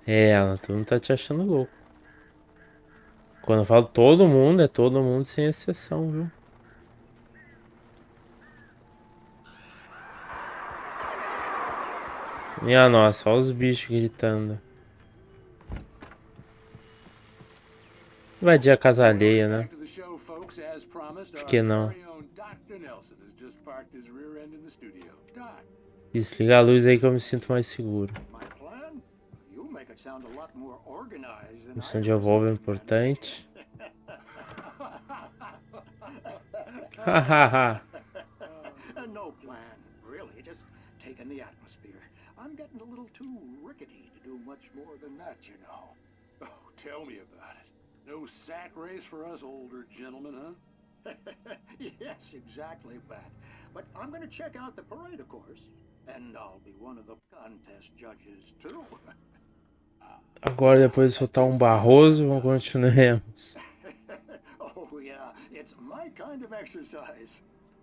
É, ela, tu não tá te achando louco. Quando eu falo todo mundo, é todo mundo sem exceção, viu? Minha nossa, olha os bichos gritando. Invadir a casa alheia, né? Por que não? Desliga a luz aí que eu me sinto mais seguro. Missão de envolve é importante. Hahaha. No plan, really, just taking the atmosphere. I'm getting a little too rickety to do much more than that, you know. Oh, tell me about it. No sack race for us older gentlemen, huh? Yes, exactly, Pat. But I'm going to check out the parade, of course. And I'll be one of the contest judges, too. Agora, depois de soltar um barroso, vamos continuemos. Oh, yeah, it's my kind of exercise.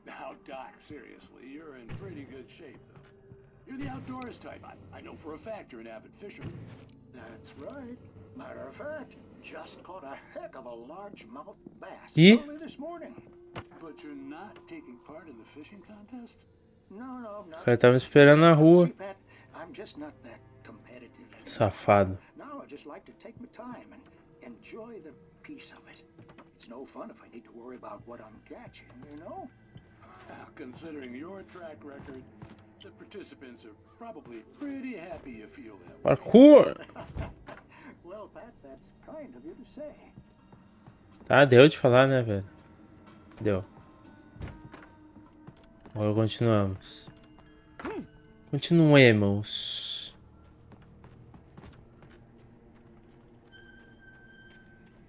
Now, Doc, seriously, you're in pretty good shape, though. You're the outdoors type. I know for a fact you're an avid fisherman. That's right. Matter of fact, just caught a heck of a largemouth bass E? early this morning. But you're not taking part in the fishing contest? No, not. O cara tá me esperando na rua. See, Pat, I'm just not that competitive anymore. Safado. Now I just like to take my time and enjoy the piece of it. It's no fun if I need to worry about what I'm catching, you know? Well, considering your track record, the participants are probably pretty happy you feel that way. Parkour! Well, Pat, that's kind of you to say. Tá, deu de falar, né, velho? Deu. Agora continuamos. Continuemos.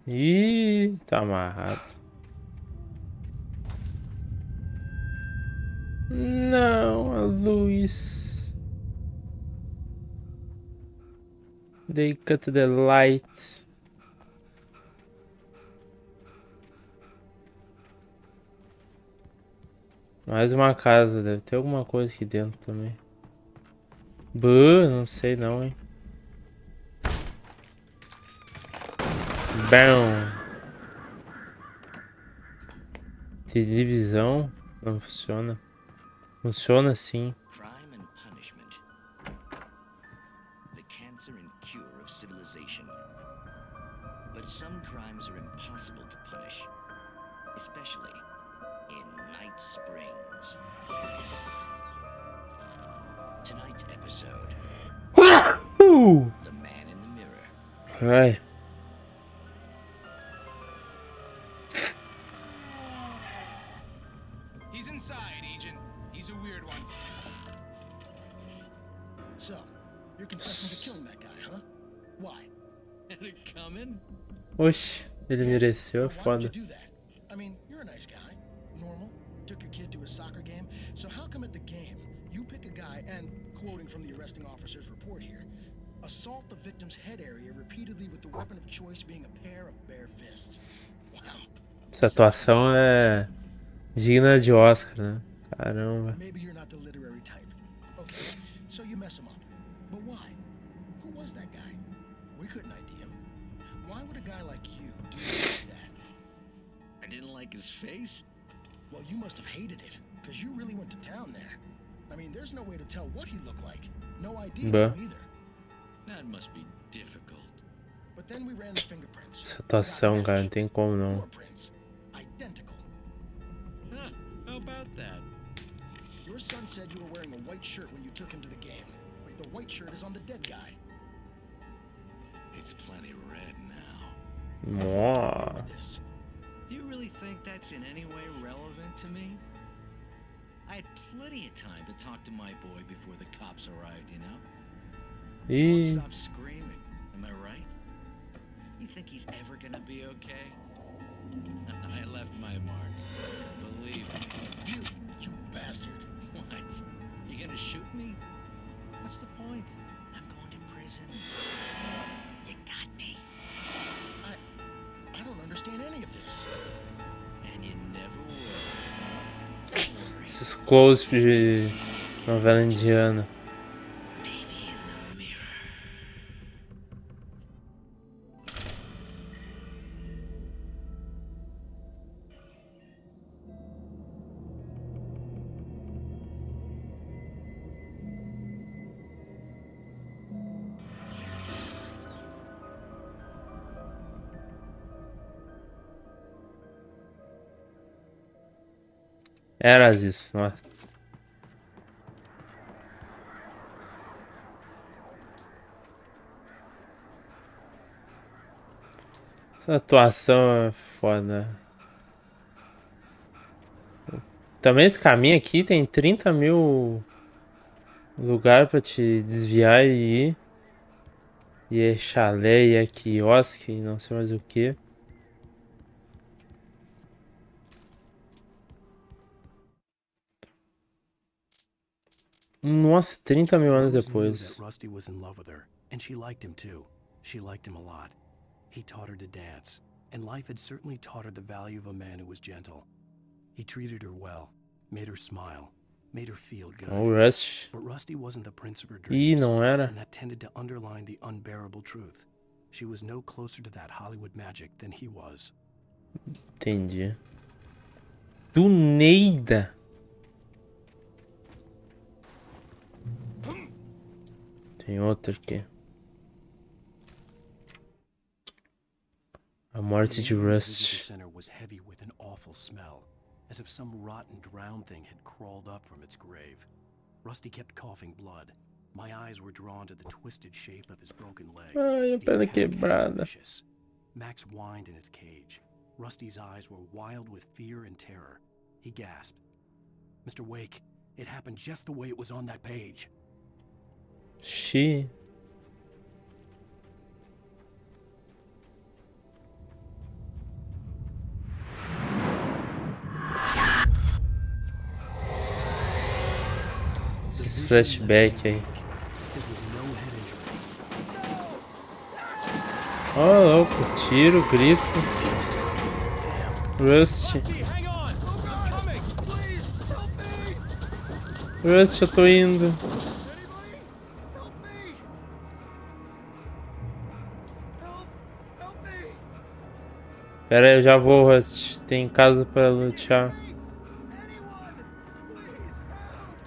Ih, tá amarrado. Não, a luz. They cut the light. Mais uma casa, deve ter alguma coisa aqui dentro também. Buh, não sei não, hein. Bam. Televisão não funciona. Funciona sim. Crime and punishment. The cancer and cure of civilization. But some crimes are impossible to punish, especially in Night Springs. Tonight's episode, The Man in the Mirror. Ai. He's inside, Agent. He's a weird one. So, you're confessing to killing that guy, huh? Why? Had it coming? Oxi, ele mereceu, é Why would foda. you do that? I mean, you're a nice guy, normal, took your kid to a soccer game, so how come at the game, you pick a guy and, quoting from the arresting officer's report here, assault the victim's head area repeatedly with the weapon of choice being a pair of bare fists? Wow. Essa atuação é digna de Oscar, né? Caramba. Maybe you're not the literary type. Okay, so you mess him up. But why? Who was that guy? We couldn't ID him. Why would a guy like you do that? I didn't like his face. Well, you must have hated it, because you really went to town there. I mean, there's no way to tell what he looked like. No idea Bah. either. That must be difficult. But then we ran the fingerprints. Essa atuação, cara, não tem como não. Your prints. Identical. Huh, how about that? Your son said you were wearing a white shirt when you took him to the game. But the white shirt is on the dead guy. It's plenty red now. Mó. With this. Do you really think that's in any way relevant to me? I had plenty of time to talk to my boy before the cops arrived, you know? He won't Ih, stop screaming, am I right? You think he's ever gonna be okay? I left my mark. Believe me. You bastard. What? You gonna shoot me? What's the point? I'm going to prison. You got me. I don't understand any of this. And you never will. Don't worry. esses close de novela indiana. Maybe in the mirror. Eras isso, nossa. Essa atuação é foda. Também esse caminho aqui tem 30 mil lugares pra te desviar e ir. E é chalé, e é quiosque, e não sei mais o que. Nossa, 30 mil anos depois. Rusty was in love with her, and she liked him too. She liked him a lot. He taught her to dance, and life had certainly taught her the value of a man who was gentle. He treated her well, made her smile, made her feel good. O Rust. But Rusty wasn't the prince of her Ih, dreams, não era? and that tended to underline the unbearable truth. She was no closer to that Hollywood magic than he was. Entendi. Do Neida. Tem outro aqui. A morte de The visitor Rust. center was heavy with an awful smell, as if some rotten drowned thing had crawled up from its grave. Rusty kept coughing blood. My eyes were drawn to the twisted shape of his broken leg. Ai, a The perna attack had been quebrada. vicious. Max whined in his cage. Rusty's eyes were wild with fear and terror. He gasped. Mr. Wake, it happened just the way it was on that page. Xi. Esses flashback aí. This was no head injury. Ó, louco, tiro, grito. Rust. Hang on! I'm coming! Please, help me! Rust, eu tô indo. Help me! Help me! Pera aí, eu já vou, Rust. Tem casa pra lutar. Anyone! Please help!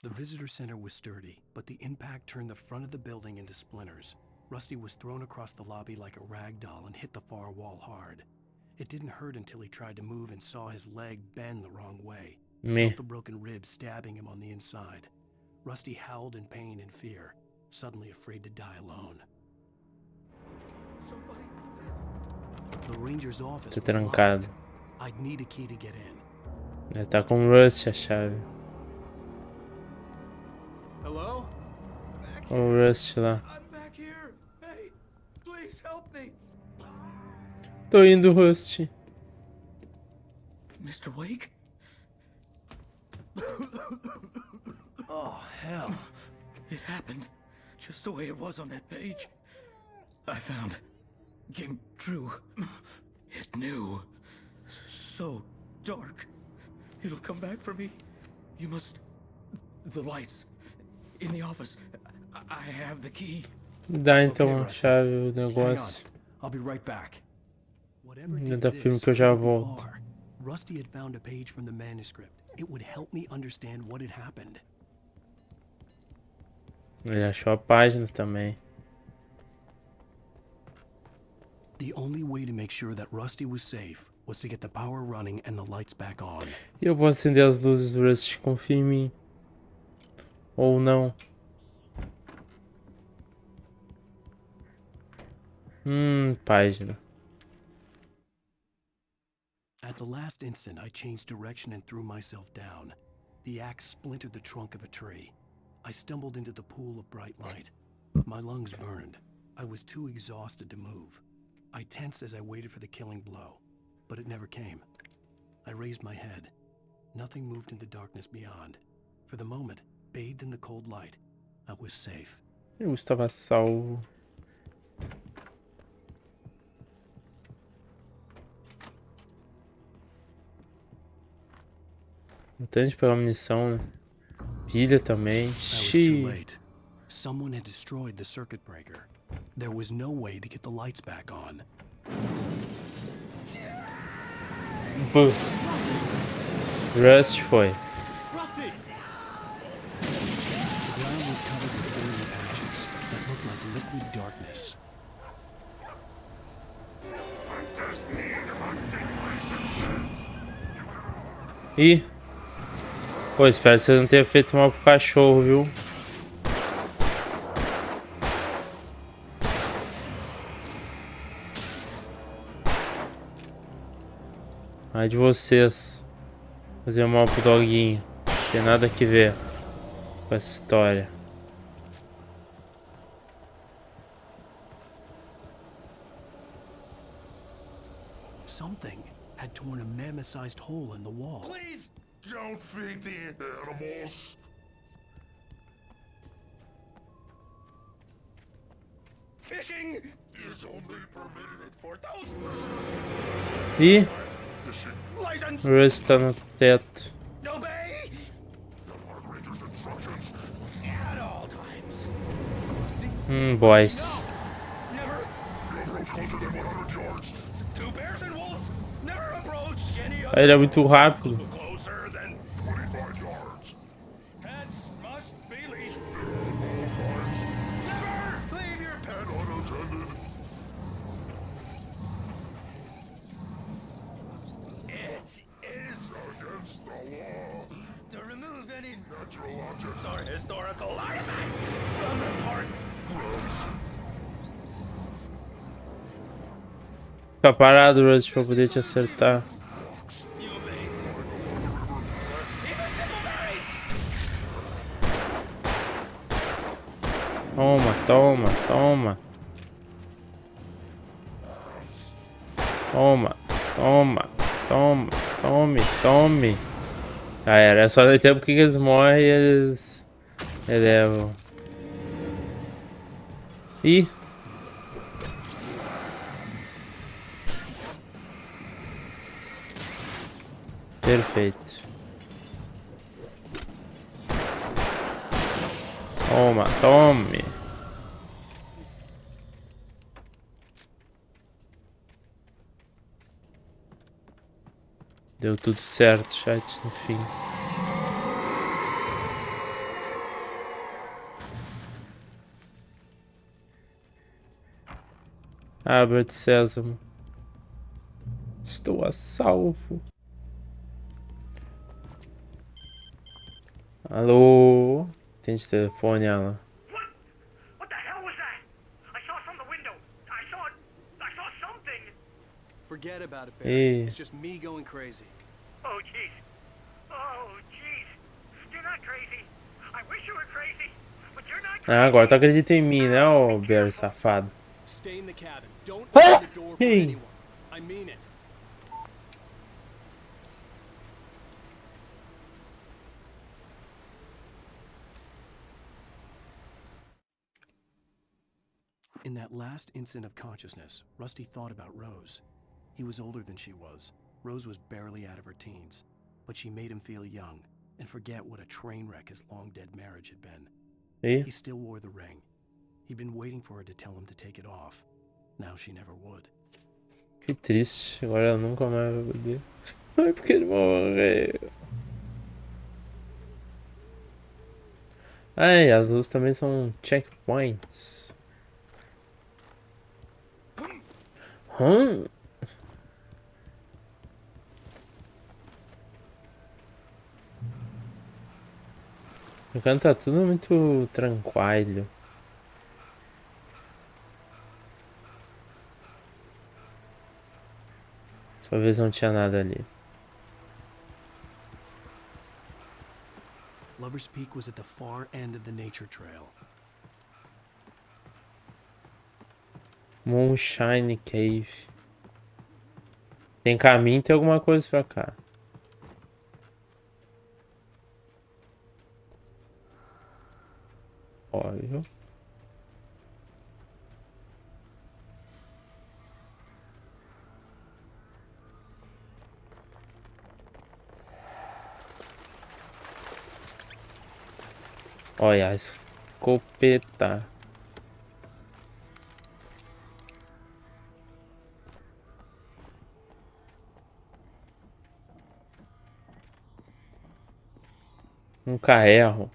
The visitor center was sturdy, but the impact turned the front of the building into splinters. Rusty was thrown across the lobby like a rag doll and hit the far wall hard. It didn't hurt until he tried to move and saw his leg bend the wrong way. Me. Felt the broken ribs stabbing him on the inside. Rusty howled in pain and fear, suddenly afraid to die alone. Somebody The ranger's office Tá was trancado. locked. I'd need a key to get in. Ele tá com Rust a chave. Hello? O Rust lá. I'm back here. Hey, please help me. Tô indo, Rust. Mr. Wake? Oh, hell. It happened just the way it was on that page. I found. Came true. It knew. So dark. It'll come back for me. You must. The lights. In the office. I have the key. Dá então a Rusty. chave, o Hang on. negócio. I'll be right back. Whatever Ainda did tá this filme que eu já couldn't be volto. R. Rusty had found a page from the manuscript. It would help me understand what had happened. Ele achou a página também. The only way to make sure that Rusty was safe was to get the power running and the lights back on. E eu vou acender as luzes, Rust, confia em mim. Ou não. Página. At the last instant, I changed direction and threw myself down. The axe splintered the trunk of a tree. I stumbled into the pool of bright light. My lungs burned. I was too exhausted to move. I tensed as I waited for the killing blow, but it never came. I raised my head. Nothing moved in the darkness beyond. For the moment, bathed in the cold light, I was safe. Eu estava salvo. Importante pegar munição, né? Pilha também. I was too Xiii. late. Someone had destroyed the circuit breaker. There was no way to get the lights back on. B. Rust foi. Rusty! The ground was covered with oily patches that looked like liquid darkness. Ih. Pô, espero que vocês não tenham feito mal pro cachorro, viu? Ai de vocês. Fazer mal pro doguinho. Não tem nada que ver com essa história. Something had torn a mammoth-sized hole in the wall. Please don't feed the animals. Fishing is only permitted for those Ih, fishing. o Rust tá no teto. Obey the park ranger's instructions at all times. Boys. Never approach closer than 100 yards. Two bears and wolves never approach any other. Ele é muito rápido. Closer than 25 yards. Pets must be leashed. Never leave your pet unattended. It is against the law to remove any natural objects or historical artifacts from the park grounds. Fica parado, Rust, pra poder te acertar. You obey. Even simple berries. Toma, toma, toma. Toma, toma, toma, tome, tome. Já era, é só no tempo que eles morrem e eles elevam. Ih. Perfeito. Toma, tome. Deu tudo certo, chat, no fim. Abra de sésamo. Estou a salvo. Alô? Atende telefone, ela. What? What the hell was that? I saw it from the window. I saw something. Forget about it, Hey. Barry. It's just me going crazy. Oh, jeez. Oh, jeez. You're not crazy. I wish you were crazy, but you're not crazy. Ah, agora tu acredita em mim, né, ô Barry safado? Stay in the cabin. Don't open the door for Hey. anyone. I mean it. In that last instant of consciousness, Rusty thought about Rose. He was older than she was. Rose was barely out of her teens, but she made him feel young and forget what a train wreck his long-dead marriage had been. E? He still wore the ring. He'd been waiting for her to tell him to take it off. Now she never would. Que triste, agora ela nunca mais vai poder. Ai, porque ele morreu. Ai, as luzes também são checkpoints. O canto tá tudo muito tranquilo. Só ver se não tinha nada ali. Lover's Peak was at the far end of the nature trail. Moonshine Cave. Tem caminho, tem alguma coisa pra cá. Olha. Olha a escopeta. Nunca erro.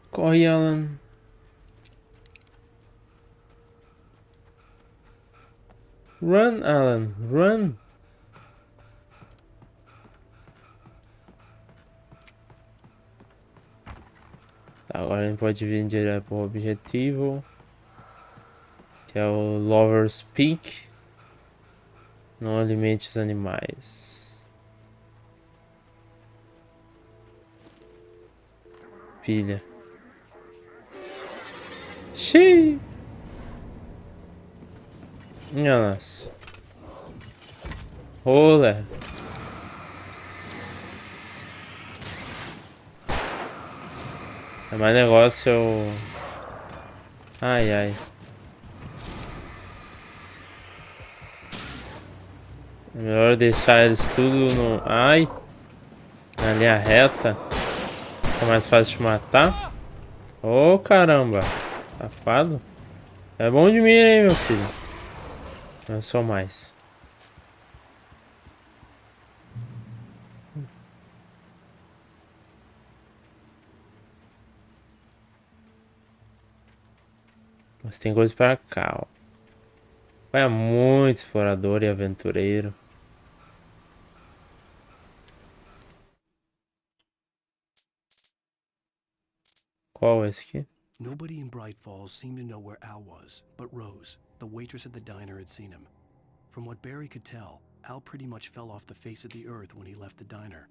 Corre, Alan. Run, Alan. Run. Tá, agora a gente pode vir direto pro objetivo. Que é o Lover's Peak. Não alimente os animais. Pilha. Xiii. Minha nossa. Olé. É mais negócio eu... Ai, ai. É melhor deixar eles tudo no... Ai. Na linha reta. Fica mais fácil de matar. Ô, caramba. Safado. É bom de mira, hein, meu filho. Eu sou mais. Mas tem coisa pra cá, ó. Vai muito explorador e aventureiro. Qual é esse aqui? Nobody in Bright Falls seemed to know where Al was, but Rose, the waitress at the diner, had seen him. From what Barry could tell, Al pretty much fell off the face of the earth when he left the diner.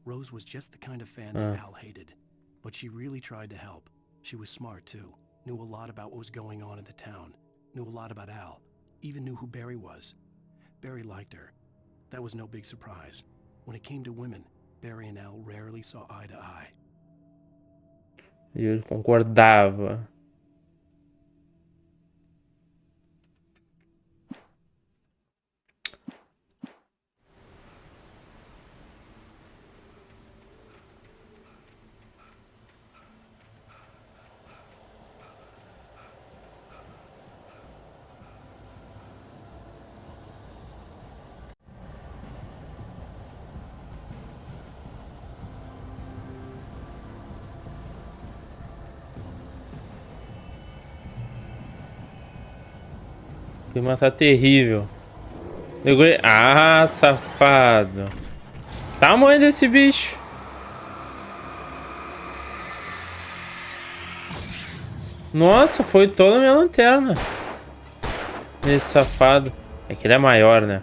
Rose was just the kind of fan that Al hated, but she really tried to help. She was smart too, knew a lot about what was going on in the town, knew a lot about Al, even knew who Barry was. Barry liked her. That was no big surprise. When it came to women, Barry and Al rarely saw eye to eye. E ele concordava. O clima tá terrível. Ah, safado. Tamanho desse bicho. Nossa, foi toda a minha lanterna. Esse safado. É que ele é maior, né?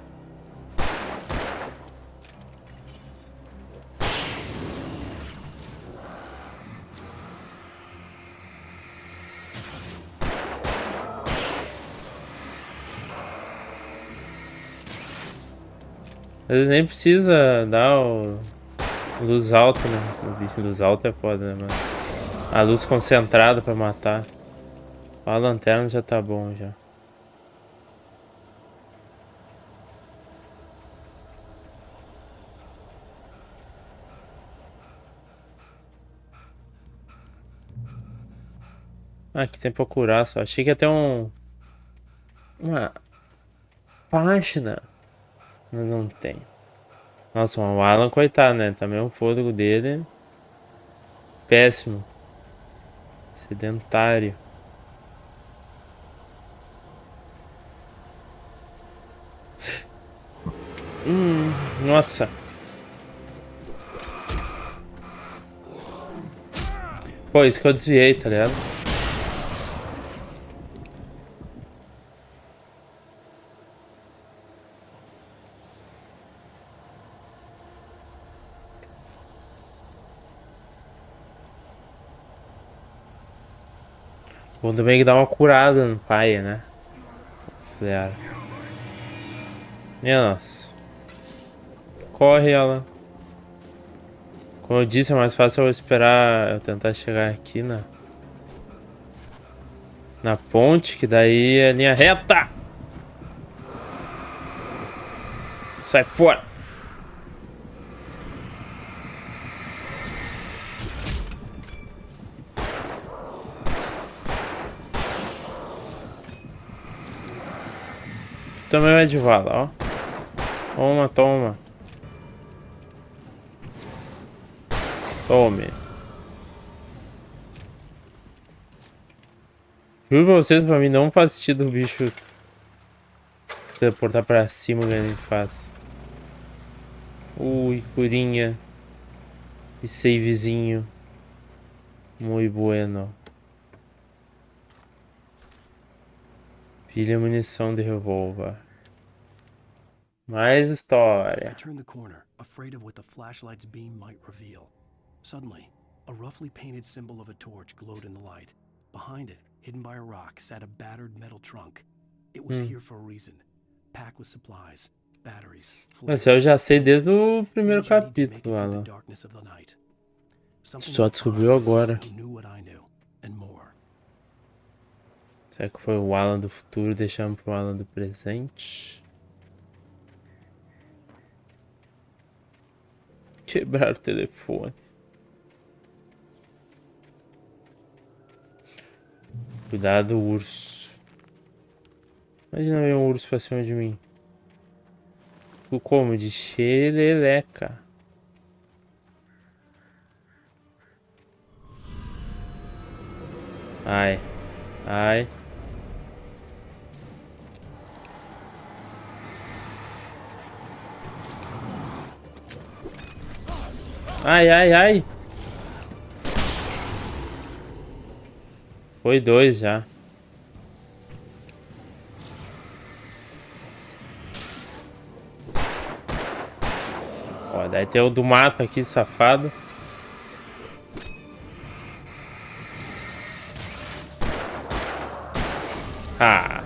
Às vezes nem precisa dar o luz alta, né? Luz alta é foda, né? Mas a luz concentrada pra matar. Só a lanterna já tá bom já. Ah, aqui tem pra curar só. Achei que ia ter uma página. Mas não tem. Nossa, o Alan, coitado, né? Também o fôlego dele. Péssimo. Sedentário. Nossa. Pô, isso que eu desviei, tá ligado? Bom também que dá uma curada no pai, né? Flare. Minha nossa. Corre, ela. Como eu disse, é mais fácil eu esperar eu tentar chegar aqui na ponte, que daí é linha reta. Sai fora. Também vai de vala, ó. Toma, toma. Tome. Juro pra vocês, pra mim não faz sentido o bicho teleportar pra cima ganhando em face. Ui, curinha. E savezinho. Muito bueno. Pilha munição de revólver. Mais história. I turned the corner, afraid of what the flashlight's beam might reveal. Suddenly, a roughly painted symbol of a torch glowed in the light. Behind it, hidden by a rock, sat a battered metal trunk. It was here for a reason. Packed with supplies, batteries, Esse eu já sei desde o primeiro capítulo, Alan. Só descobriu agora. Será que foi o Alan do futuro deixando pro Alan do presente? Quebrar o telefone. Cuidado, urso. Imagina ver um urso pra cima de mim. Fico como? De xereleca. Ai. Ai. Ai, ai, ai. Foi 2 já. Ó, daí tem o do mato aqui, safado. Ah.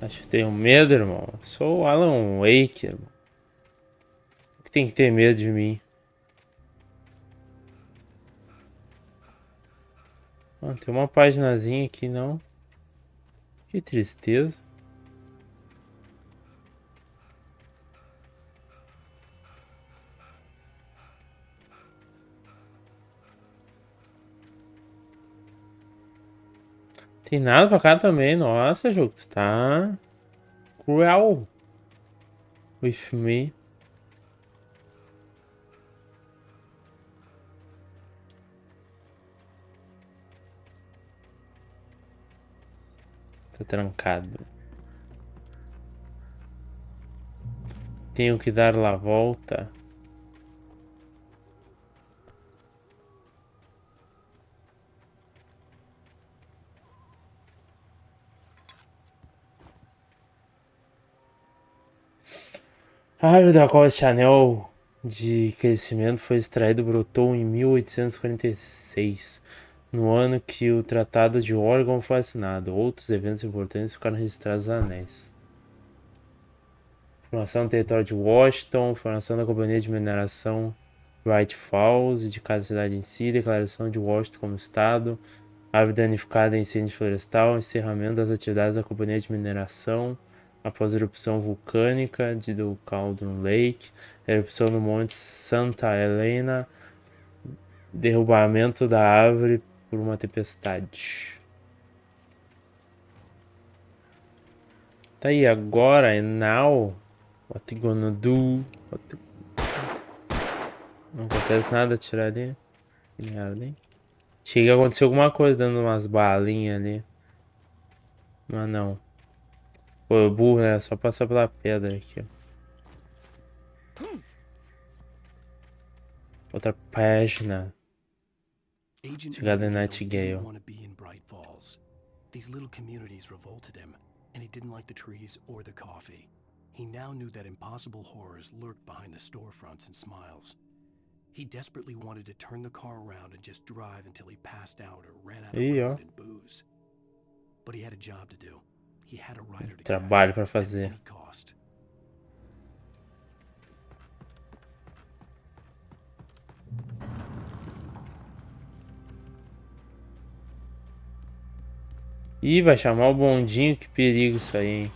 Acho que tenho medo, irmão. Sou o Alan Wake, irmão. O que tem que ter medo de mim? Ah, tem uma paginazinha aqui, não. Que tristeza. Tem nada pra cá também. Nossa, jogo, tu tá cruel with me. Tá trancado. Tenho que dar a volta. A árvore da qual este anel de crescimento foi extraído brotou em 1846, no ano que o Tratado de Oregon foi assinado. Outros eventos importantes ficaram registrados nos anéis. Formação do território de Washington, formação da Companhia de Mineração Wright Falls e de cada cidade em si, declaração de Washington como estado, árvore danificada em incêndio florestal, encerramento das atividades da Companhia de Mineração após a erupção vulcânica do Cauldron Lake, erupção no Monte Santa Helena, derrubamento da árvore por uma tempestade. Tá aí, agora, and now, what you gonna do? Não acontece nada, tirar ali. Chega a acontecer alguma coisa dando umas balinhas ali. Mas não. Pô, burro, né? Só passar pela pedra aqui, ó. Outra página. Chegada em Nightingale. These little communities revolted him, and he didn't like the trees or the coffee. He now knew that impossible horrors lurked behind the storefronts and smiles. He desperately wanted to turn the car around and just drive until he passed out or ran out of road and booze. But he had a job to do. He had a rider to trabalho para fazer. Ih, vai chamar o bondinho, que perigo isso aí, hein?